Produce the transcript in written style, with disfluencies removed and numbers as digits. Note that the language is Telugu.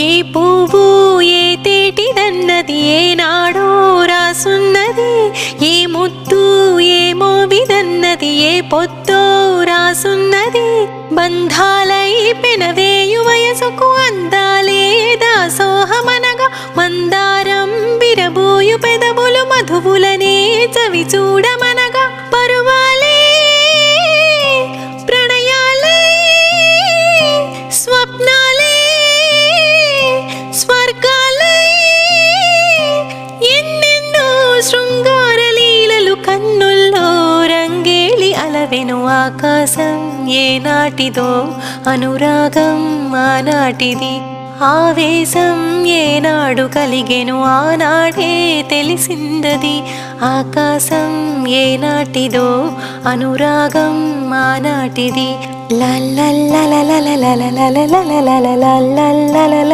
ఏ పువ్వు ఏ తేటిదన్నది ఏనాడో రాసున్నది, ఏ ముత్తు ఏ మోవిదన్నది ఏ పొద్దో రాసున్నది. బంధాలై పెనవేయు వయసుకు అందాలే దాసోహమనగా, మందారం బిరబోయు పెదవులు మధువులనే చవి చూడమనగా. పరువాలే ప్రణయాలే స్వప్నాలే స్వర్గాలై ఎన్నెన్నో శృంగార లీలలు కన్నుల్లో రంగేళి అలవెను. ఆకాశం ఏనాటిదో అనురాగం ఆనాటిది, ఆవేశం ఏనాడు కలిగెను ఆనాడే తెలిసిందది. ఆకాశం ఏనాటిదో అనురాగం ఆనాటిది. ల ల ల ల ల ల ల ల ల ల ల ల ల ల ల ల ల.